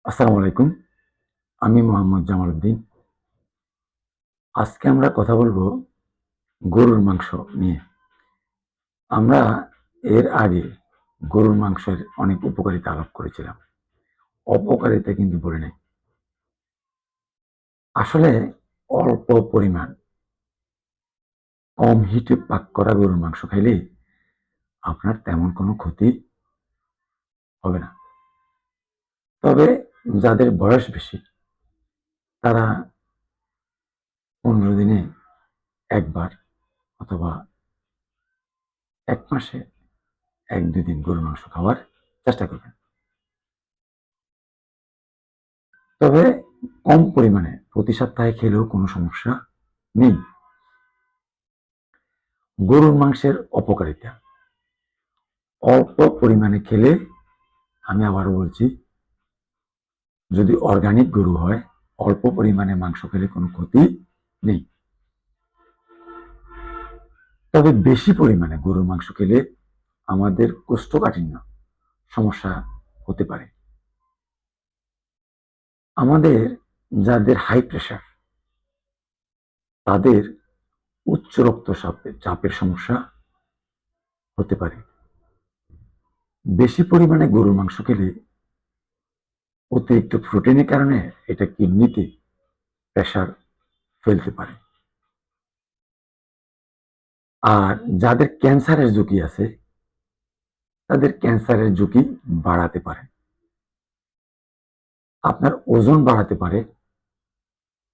আসসালামু আলাইকুম। আমি মোহাম্মদ জামাল উদ্দিন। আজকে আমরা কথা বলবো গরুর মাংস নিয়ে। আমরা এর আগে গরুর মাংসের অনেক উপকারিতা আলাপ করেছিলাম। অপকারিতা কিন্তু বলি নাই। আসলে অল্প পরিমাণ কম হিটে পাক করা গরুর মাংস খাইলে আপনার তেমন কোনো ক্ষতি হবে না। তবে যাদের বয়স বেশি তারা ১৫ দিনে ১ বার অথবা ১ মাসে ১-২ দিন গরুর মাংস খাওয়ার চেষ্টা করবেন। তবে কম পরিমাণে প্রতি সপ্তাহে খেলেও কোনো সমস্যা নেই। গরুর মাংসের অপকারিতা অল্প পরিমাণে খেলে, আমি আবারও বলছি, যদি অর্গানিক গরু হয় অল্প পরিমাণে মাংস খেলে কোনো ক্ষতি নেই। তবে বেশি পরিমাণে গরুর মাংস খেলে আমাদের কোষ্ঠকাঠিন্য সমস্যা হতে পারে। আমাদের যাদের হাই প্রেশার তাদের উচ্চ রক্তচাপের সমস্যা হতে পারে। বেশি পরিমাণে গরুর মাংস খেলে অতিরিক্ত প্রোটিনের কারণে এটা কিডনিতে প্রেশার ফেলতে পারে। আর যাদের ক্যান্সারের ঝুঁকি আছে তাদের ক্যান্সারের ঝুঁকি বাড়াতে পারে। আপনার ওজন বাড়াতে পারে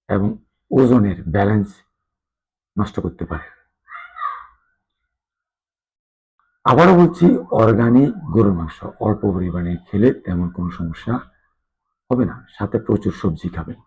এবং ওজনের ব্যালেন্স নষ্ট করতে পারে। আবারও বলছি, অর্গানিক গরুর মাংস অল্প পরিমাণে খেলে তেমন কোনো সমস্যা হবে না। সাথে প্রচুর সবজি খাবেন।